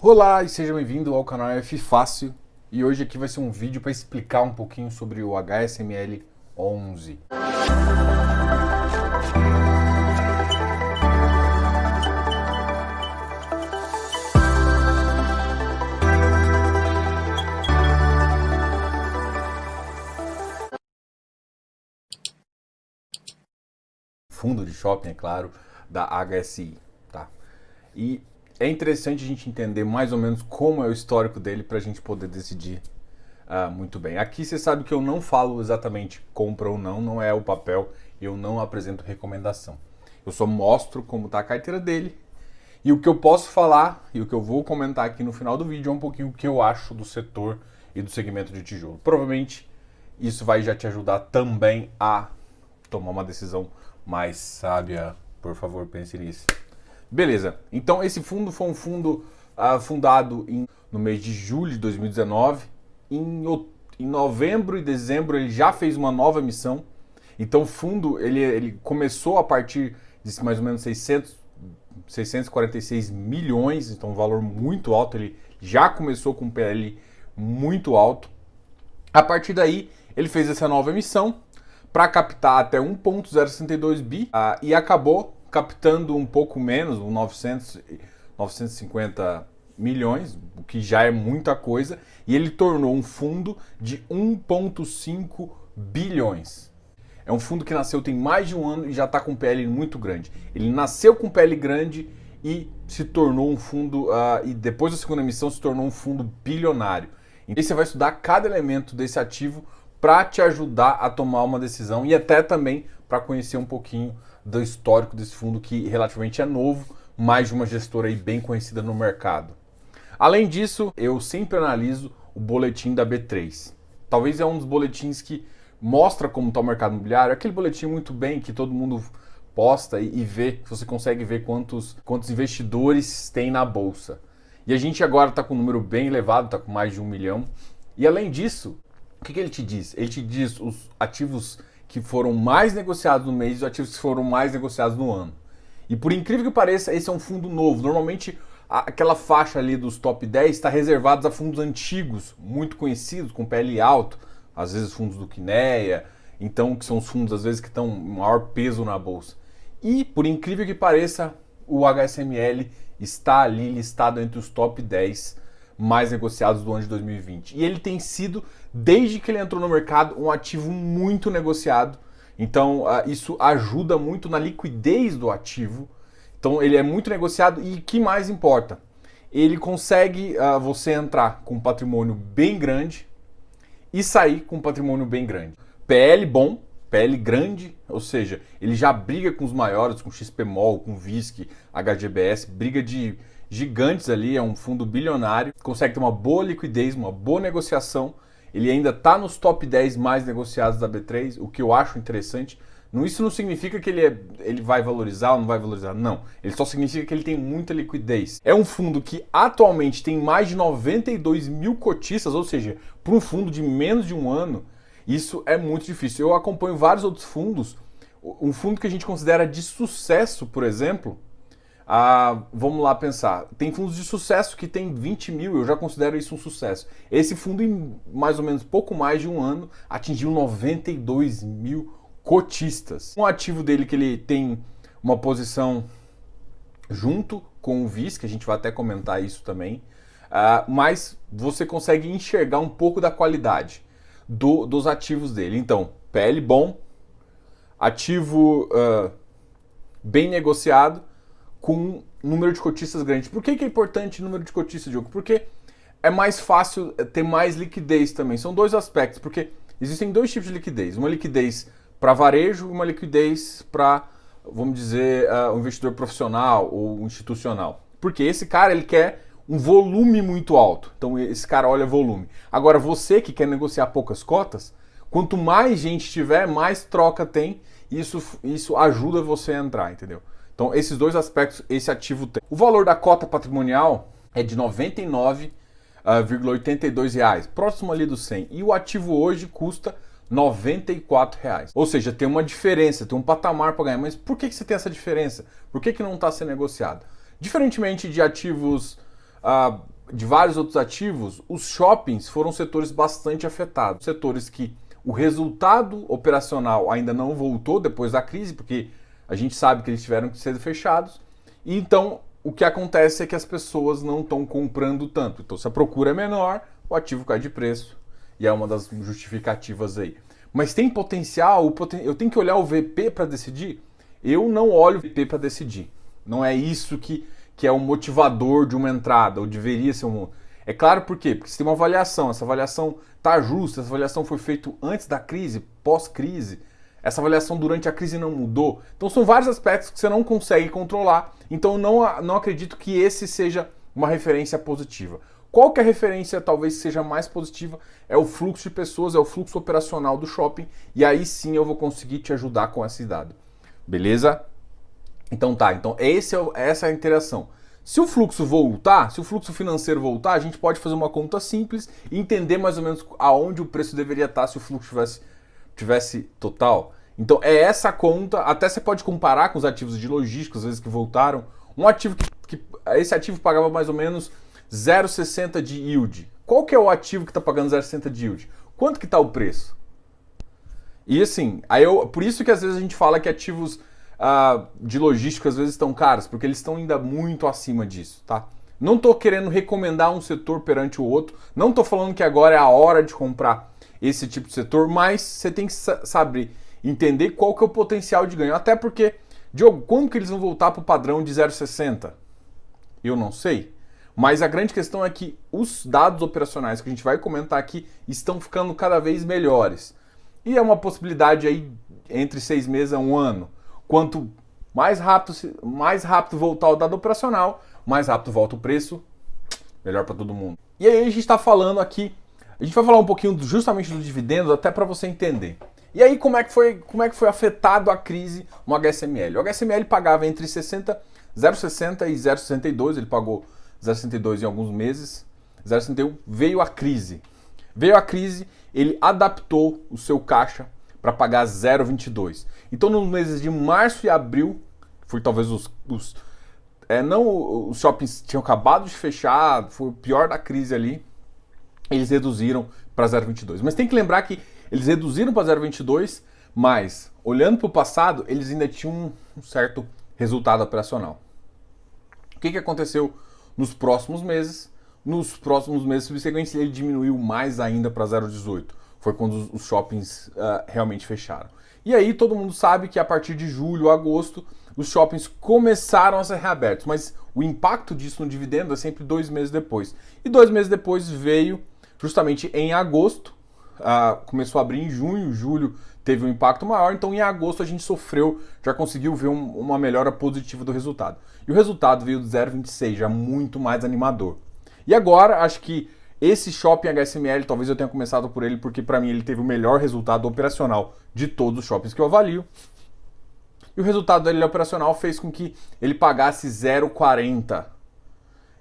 Olá e seja bem-vindo ao canal F Fácil, e hoje aqui vai ser um vídeo para explicar um pouquinho sobre o HSML 11. Fundo de shopping, é claro, da HSI, tá? E é interessante a gente entender mais ou menos como é o histórico dele para a gente poder decidir muito bem. Aqui você sabe que eu não falo exatamente compra ou não, não é o papel, eu não apresento recomendação. Eu só mostro como está a carteira dele e o que eu posso falar e o que eu vou comentar aqui no final do vídeo é um pouquinho o que eu acho do setor e do segmento de tijolo. Provavelmente isso vai já te ajudar também a tomar uma decisão mais sábia. Por favor, pense nisso. Beleza, então esse fundo foi um fundo fundado no mês de julho de 2019. Em novembro e dezembro ele já fez uma nova emissão. Então o fundo ele começou a partir de mais ou menos 646 milhões, então um valor muito alto. Ele já começou com um PL muito alto. A partir daí ele fez essa nova emissão para captar até 1,062 bi e acabou captando um pouco menos, 950 milhões, o que já é muita coisa, e ele tornou um fundo de 1,5 bilhões. É um fundo que nasceu tem mais de um ano e já está com um PL muito grande. Ele nasceu com um PL grande e se tornou um fundo, e depois da segunda emissão se tornou um fundo bilionário. E você vai estudar cada elemento desse ativo para te ajudar a tomar uma decisão e até também para conhecer um pouquinho do histórico desse fundo, que relativamente é novo, mais de uma gestora aí bem conhecida no mercado. Além disso, eu sempre analiso o boletim da B3. Talvez é um dos boletins que mostra como está o mercado imobiliário, aquele boletim muito bem que todo mundo posta e vê, que você consegue ver quantos investidores tem na bolsa. E a gente agora está com um número bem elevado, está com mais de 1 milhão. E além disso, o que ele te diz? Ele te diz os ativos que foram mais negociados no mês e os ativos que foram mais negociados no ano. E por incrível que pareça, esse é um fundo novo. Normalmente, aquela faixa ali dos top 10 está reservada a fundos antigos, muito conhecidos, com PL alto. Às vezes fundos do Kinea, então que são os fundos às vezes que estão maior peso na bolsa. E por incrível que pareça, o HSML está ali listado entre os top 10 mais negociados do ano de 2020. E ele tem sido, desde que ele entrou no mercado, um ativo muito negociado. Então isso ajuda muito na liquidez do ativo. Então ele é muito negociado e o que mais importa? Ele consegue você entrar com um patrimônio bem grande e sair com um patrimônio bem grande. PL bom, PL grande, ou seja, ele já briga com os maiores, com XPMOL, com VISC, HGBS, briga de gigantes ali, é um fundo bilionário, consegue ter uma boa liquidez, uma boa negociação. Ele ainda está nos top 10 mais negociados da B3, o que eu acho interessante. Isso não significa que ele vai valorizar ou não vai valorizar, não. Ele só significa que ele tem muita liquidez. É um fundo que atualmente tem mais de 92 mil cotistas, ou seja, para um fundo de menos de um ano, isso é muito difícil. Eu acompanho vários outros fundos. Um fundo que a gente considera de sucesso, por exemplo, vamos lá pensar. Tem fundos de sucesso que tem 20 mil, eu já considero isso um sucesso. Esse fundo, em mais ou menos pouco mais de um ano, atingiu 92 mil cotistas. Um ativo dele que ele tem uma posição junto com o VIS, que a gente vai até comentar isso também, mas você consegue enxergar um pouco da qualidade dos ativos dele. Então, PL bom, ativo bem negociado, com um número de cotistas grande. Por que é importante o número de cotistas, Diogo? Porque é mais fácil ter mais liquidez também. São dois aspectos, porque existem dois tipos de liquidez. Uma liquidez para varejo e uma liquidez para, vamos dizer, um investidor profissional ou institucional. Porque esse cara ele quer um volume muito alto. Então esse cara olha volume. Agora você que quer negociar poucas cotas, quanto mais gente tiver, mais troca tem. Isso ajuda você a entrar, entendeu? Então, esses dois aspectos, esse ativo tem. O valor da cota patrimonial é de R$ 99,82, próximo ali do 100. E o ativo hoje custa R$ 94. Ou seja, tem uma diferença, tem um patamar para ganhar. Mas por que você tem essa diferença? Por que não está sendo negociado? Diferentemente de ativos de vários outros ativos, os shoppings foram setores bastante afetados. Setores que o resultado operacional ainda não voltou depois da crise, porque a gente sabe que eles tiveram que ser fechados. E então, o que acontece é que as pessoas não estão comprando tanto. Então, se a procura é menor, o ativo cai de preço. E é uma das justificativas aí. Mas tem potencial? Eu tenho que olhar o VP para decidir? Eu não olho o VP para decidir. Não é isso que é o motivador de uma entrada, ou deveria ser um... É claro por quê? Porque se tem uma avaliação, essa avaliação está justa, essa avaliação foi feita antes da crise, pós-crise, essa avaliação durante a crise não mudou. Então são vários aspectos que você não consegue controlar, então eu não acredito que esse seja uma referência positiva. Qual que é a referência talvez seja mais positiva? É o fluxo de pessoas, é o fluxo operacional do shopping, e aí sim eu vou conseguir te ajudar com esse dado. Beleza? Então tá, então essa é a interação. Se o fluxo voltar, se o fluxo financeiro voltar, a gente pode fazer uma conta simples e entender mais ou menos aonde o preço deveria estar se o fluxo tivesse total. Então é essa conta, até você pode comparar com os ativos de logística, às vezes que voltaram. Um ativo esse ativo pagava mais ou menos 0,60 de yield. Qual que é o ativo que está pagando 0,60 de yield? Quanto que está o preço? E assim, por isso que às vezes a gente fala que ativos de logística às vezes estão caros, porque eles estão ainda muito acima disso, tá? Não estou querendo recomendar um setor perante o outro, não estou falando que agora é a hora de comprar esse tipo de setor, mas você tem que saber entender qual que é o potencial de ganho, até porque, Diogo, quando que eles vão voltar para o padrão de 0,60? Eu não sei, mas a grande questão é que os dados operacionais que a gente vai comentar aqui estão ficando cada vez melhores, e é uma possibilidade aí entre 6 meses a 1 ano. Quanto mais rápido voltar o dado operacional, mais rápido volta o preço, melhor para todo mundo. E aí a gente está falando aqui, a gente vai falar um pouquinho justamente do dividendo, até para você entender. E aí como é que foi afetado a crise no HSML? O HSML pagava entre 0,60 e 0,62, ele pagou 0,62 em alguns meses, 0,61, veio a crise. Veio a crise, ele adaptou o seu caixa para pagar 0,22. Então, nos meses de março e abril, foi talvez os shoppings tinham acabado de fechar, foi o pior da crise ali, eles reduziram para 0,22. Mas tem que lembrar que eles reduziram para 0,22, mas, olhando para o passado, eles ainda tinham um certo resultado operacional. O que aconteceu nos próximos meses? Nos próximos meses subsequentes, ele diminuiu mais ainda para 0,18. Foi quando os shoppings realmente fecharam. E aí todo mundo sabe que a partir de julho, agosto, os shoppings começaram a ser reabertos, mas o impacto disso no dividendo é sempre 2 meses depois. E 2 meses depois veio justamente em agosto, começou a abrir em junho, julho teve um impacto maior, então em agosto a gente sofreu, já conseguiu ver uma melhora positiva do resultado. E o resultado veio de 0,26, já muito mais animador. E agora, acho que esse shopping HSML, talvez eu tenha começado por ele, porque para mim ele teve o melhor resultado operacional de todos os shoppings que eu avalio. E o resultado dele operacional fez com que ele pagasse 0,40.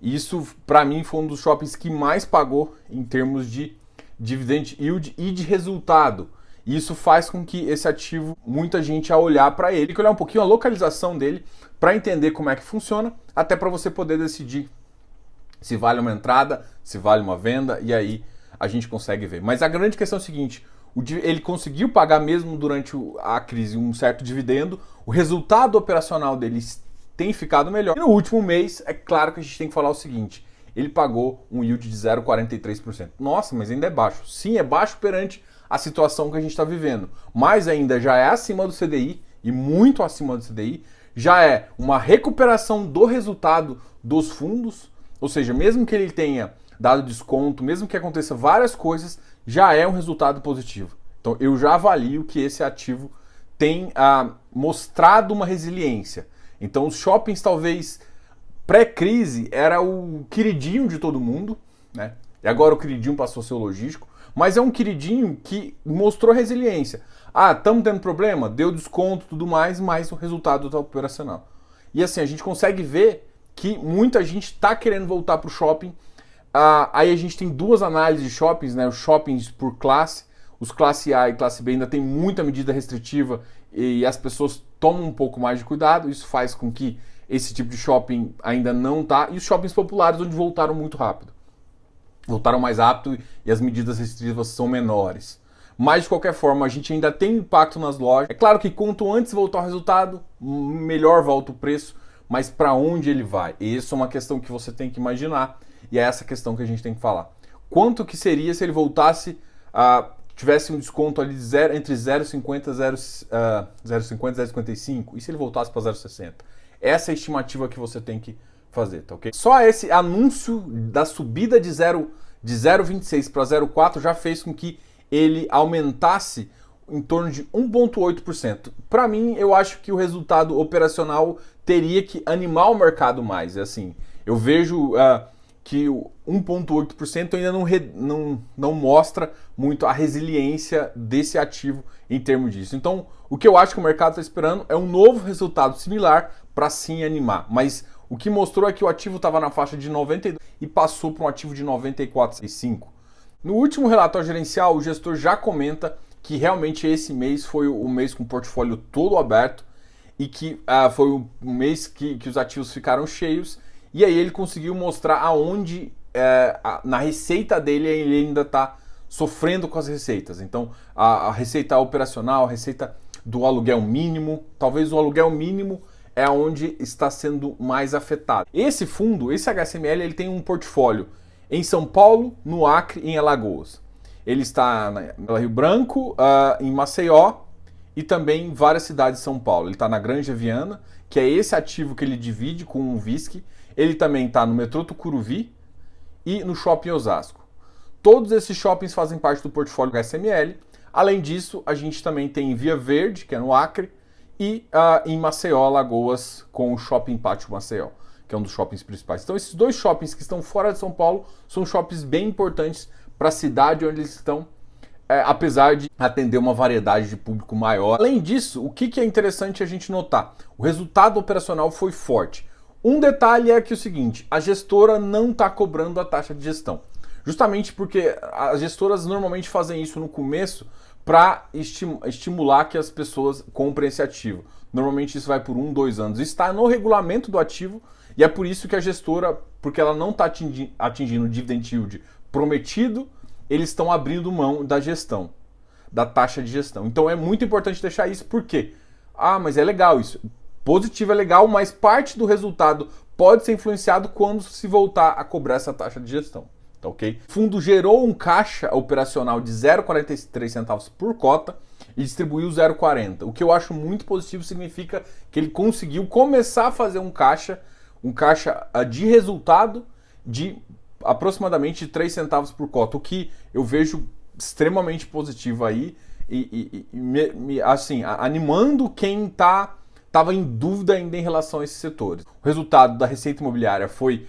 Isso, para mim, foi um dos shoppings que mais pagou em termos de dividend yield e de resultado. E isso faz com que esse ativo, muita gente a olhar para ele, tem que olhar um pouquinho a localização dele para entender como é que funciona, até para você poder decidir se vale uma entrada, se vale uma venda, e aí a gente consegue ver. Mas a grande questão é o seguinte, ele conseguiu pagar mesmo durante a crise um certo dividendo, o resultado operacional dele tem ficado melhor. E no último mês, é claro que a gente tem que falar o seguinte, ele pagou um yield de 0,43%. Nossa, mas ainda é baixo. Sim, é baixo perante a situação que a gente está vivendo, mas ainda já é acima do CDI, e muito acima do CDI, já é uma recuperação do resultado dos fundos, ou seja, mesmo que ele tenha dado desconto, mesmo que aconteça várias coisas, já é um resultado positivo. Então eu já avalio que esse ativo tem mostrado uma resiliência. Então os shoppings talvez pré-crise era o queridinho de todo mundo, né? E agora o queridinho passou a ser o logístico, mas é um queridinho que mostrou resiliência. Estamos tendo problema? Deu desconto e tudo mais, mas o resultado está operacional. E assim, a gente consegue ver que muita gente está querendo voltar para o shopping. Aí a gente tem duas análises de shoppings, né? Os shoppings por classe, os classe A e classe B ainda tem muita medida restritiva e as pessoas tomam um pouco mais de cuidado. Isso faz com que esse tipo de shopping ainda não tá. E os shoppings populares onde voltaram muito rápido. voltaram mais rápido e as medidas restritivas são menores. Mas, de qualquer forma, a gente ainda tem impacto nas lojas. É claro que quanto antes voltar o resultado, melhor volta o preço, mas para onde ele vai? E isso é uma questão que você tem que imaginar, e é essa questão que a gente tem que falar. Quanto que seria se ele voltasse, tivesse um desconto ali de entre 0,50 e 0,55, e se ele voltasse para 0,60? Essa é a estimativa que você tem que fazer, tá ok? Só esse anúncio da subida de 0,26 para 0,4 já fez com que ele aumentasse em torno de 1,8%. Para mim, eu acho que o resultado operacional teria que animar o mercado mais. Assim, eu vejo que o 1,8% ainda não mostra muito a resiliência desse ativo em termos disso. Então, o que eu acho que o mercado está esperando é um novo resultado similar para sim animar. Mas o que mostrou é que o ativo estava na faixa de 92 e passou para um ativo de 94,65. No último relatório gerencial, o gestor já comenta que realmente esse mês foi o mês com o portfólio todo aberto e que foi o mês que os ativos ficaram cheios, e aí ele conseguiu mostrar aonde na receita dele ele ainda está sofrendo com as receitas. Então a receita operacional, a receita do aluguel mínimo, talvez o aluguel mínimo é onde está sendo mais afetado. Esse fundo, esse HSML, ele tem um portfólio em São Paulo, no Acre e em Alagoas. Ele está na Rio Branco, em Maceió e também em várias cidades de São Paulo. Ele está na Granja Viana, que é esse ativo que ele divide com o VISC. Ele também está no metrô Tucuruvi e no Shopping Osasco. Todos esses shoppings fazem parte do portfólio HSML. Além disso, a gente também tem Via Verde, que é no Acre, e em Maceió, Alagoas, com o Shopping Pátio Maceió, que é um dos shoppings principais. Então, esses dois shoppings que estão fora de São Paulo são shoppings bem importantes para a cidade onde eles estão, apesar de atender uma variedade de público maior. Além disso, o que é interessante a gente notar? O resultado operacional foi forte. Um detalhe é que é o seguinte, a gestora não está cobrando a taxa de gestão. Justamente porque as gestoras normalmente fazem isso no começo para estimular que as pessoas comprem esse ativo. Normalmente isso vai por 1, 2 anos. Está no regulamento do ativo e é por isso que a gestora, porque ela não está atingindo o dividend yield prometido, eles estão abrindo mão da gestão, da taxa de gestão. Então é muito importante deixar isso, por quê? Mas é legal isso. Positivo é legal, mas parte do resultado pode ser influenciado quando se voltar a cobrar essa taxa de gestão. Tá, ok? O fundo gerou um caixa operacional de 0,43 centavos por cota e distribuiu 0,40. O que eu acho muito positivo, significa que ele conseguiu começar a fazer um caixa de resultado de aproximadamente 3 centavos por cota, o que eu vejo extremamente positivo aí assim, animando quem estava em dúvida ainda em relação a esses setores. O resultado da receita imobiliária foi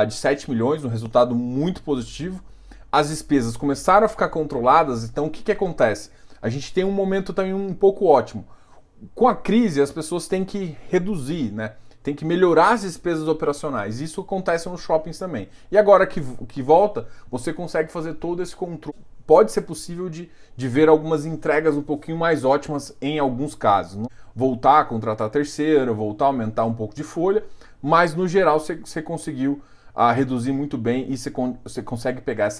de 7 milhões, um resultado muito positivo. As despesas começaram a ficar controladas, então o que acontece? A gente tem um momento também um pouco ótimo. Com a crise, as pessoas têm que reduzir, né? Tem que melhorar as despesas operacionais. Isso acontece nos shoppings também. E agora que volta, você consegue fazer todo esse controle. Pode ser possível de ver algumas entregas um pouquinho mais ótimas em alguns casos. Né? Voltar a contratar terceiro, voltar a aumentar um pouco de folha, mas no geral você conseguiu reduzir muito bem e você consegue pegar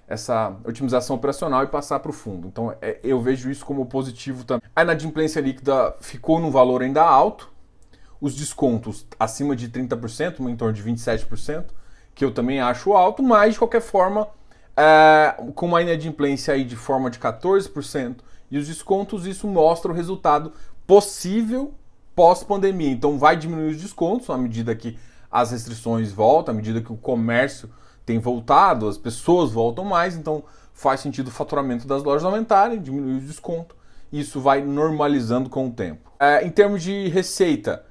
essa otimização operacional e passar para o fundo. Então eu vejo isso como positivo também. A inadimplência líquida ficou num valor ainda alto, os descontos acima de 30%, em torno de 27%, que eu também acho alto, mas de qualquer forma, com uma inadimplência aí de forma de 14% e os descontos, isso mostra o resultado possível pós-pandemia. Então vai diminuir os descontos à medida que as restrições voltam, à medida que o comércio tem voltado, as pessoas voltam mais, então faz sentido o faturamento das lojas aumentarem, diminuir o desconto, e isso vai normalizando com o tempo. Em termos de receita,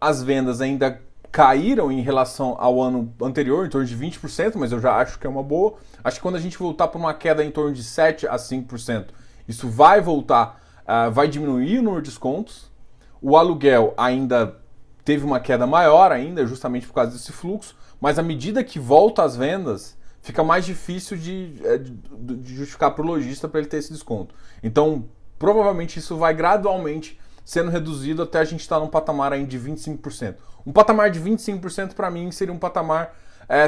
as vendas ainda caíram em relação ao ano anterior, em torno de 20%, mas eu já acho que é uma boa. Acho que quando a gente voltar para uma queda em torno de 7 a 5%, isso vai voltar, vai diminuir o número de descontos. O aluguel ainda teve uma queda maior ainda, justamente por causa desse fluxo, mas à medida que volta as vendas, fica mais difícil de justificar para o lojista para ele ter esse desconto. Então, provavelmente isso vai gradualmente sendo reduzido até a gente estar num patamar aí de 25%. Um patamar de 25% para mim seria um patamar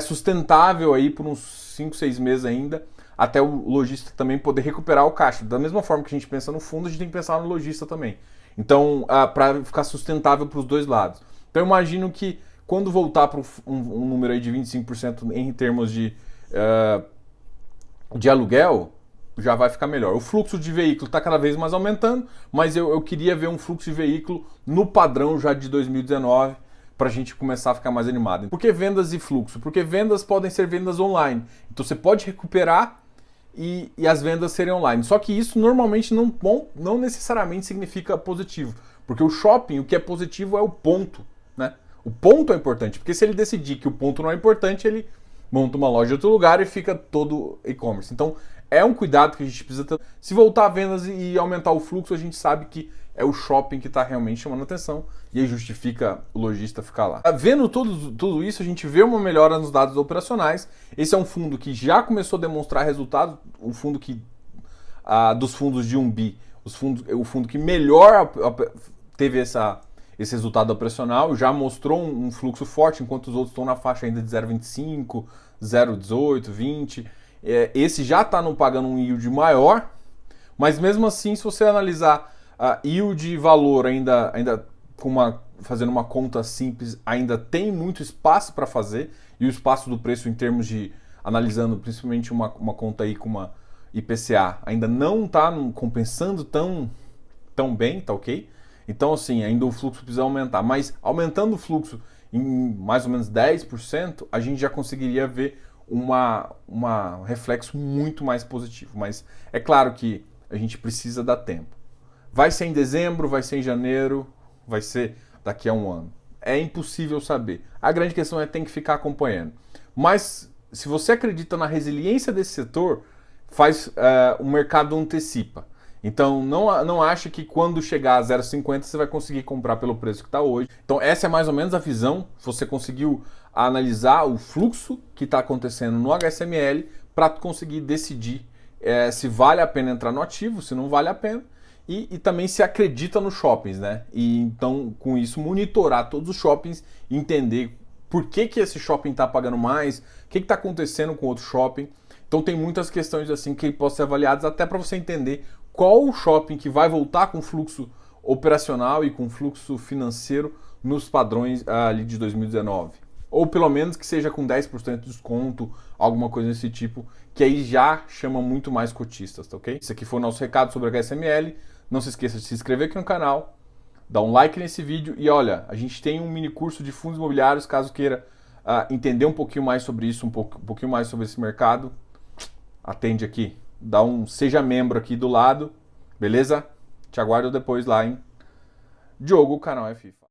sustentável aí por uns 5, 6 meses ainda, até o lojista também poder recuperar o caixa. Da mesma forma que a gente pensa no fundo, a gente tem que pensar no lojista também. Então, para ficar sustentável para os dois lados. Então, eu imagino que quando voltar para um número aí de 25% em termos de aluguel, já vai ficar melhor. O fluxo de veículo está cada vez mais aumentando, mas eu queria ver um fluxo de veículo no padrão já de 2019 para a gente começar a ficar mais animado. Por que vendas e fluxo? Porque vendas podem ser vendas online. Então você pode recuperar e as vendas serem online. Só que isso normalmente não necessariamente significa positivo. Porque o shopping, o que é positivo é o ponto, né? O ponto é importante, porque se ele decidir que o ponto não é importante, ele monta uma loja em outro lugar e fica todo e-commerce. Então, é um cuidado que a gente precisa ter. Se voltar a vendas e aumentar o fluxo, a gente sabe que é o shopping que está realmente chamando a atenção e aí justifica o lojista ficar lá. Vendo tudo isso, a gente vê uma melhora nos dados operacionais. Esse é um fundo que já começou a demonstrar resultados, um fundo que dos fundos de 1 bi, o fundo que melhor teve esse resultado operacional, já mostrou um fluxo forte, enquanto os outros estão na faixa ainda de 0,25, 0,18, 20. Esse já está pagando um yield maior, mas mesmo assim, se você analisar a yield e valor ainda fazendo uma conta simples, ainda tem muito espaço para fazer, e o espaço do preço em termos de, analisando principalmente uma conta aí com uma IPCA, ainda não está compensando tão bem, tá ok? Então, assim, ainda o fluxo precisa aumentar, mas aumentando o fluxo em mais ou menos 10%, a gente já conseguiria ver um reflexo muito mais positivo. Mas é claro que a gente precisa dar tempo. Vai ser em dezembro, vai ser em janeiro, vai ser daqui a um ano. É impossível saber. A grande questão é que tem que ficar acompanhando. Mas se você acredita na resiliência desse setor, o mercado antecipa. Então não acha que quando chegar a 0,50 você vai conseguir comprar pelo preço que está hoje. Então essa é mais ou menos a visão. Você conseguiu analisar o fluxo que está acontecendo no HSML para conseguir decidir se vale a pena entrar no ativo, se não vale a pena. E também se acredita nos shoppings, né? E então, com isso, monitorar todos os shoppings e entender por que esse shopping está pagando mais, o que está acontecendo com outro shopping. Então tem muitas questões assim que podem ser avaliadas até para você entender qual o shopping que vai voltar com fluxo operacional e com fluxo financeiro nos padrões ali de 2019. Ou pelo menos que seja com 10% de desconto, alguma coisa desse tipo, que aí já chama muito mais cotistas, tá ok? Esse aqui foi o nosso recado sobre a HSML. Não se esqueça de se inscrever aqui no canal, dar um like nesse vídeo e olha, a gente tem um mini curso de fundos imobiliários, caso queira entender um pouquinho mais sobre isso, um pouquinho mais sobre esse mercado, atende aqui, seja membro aqui do lado, beleza? Te aguardo depois lá em Diogo, canal FIF.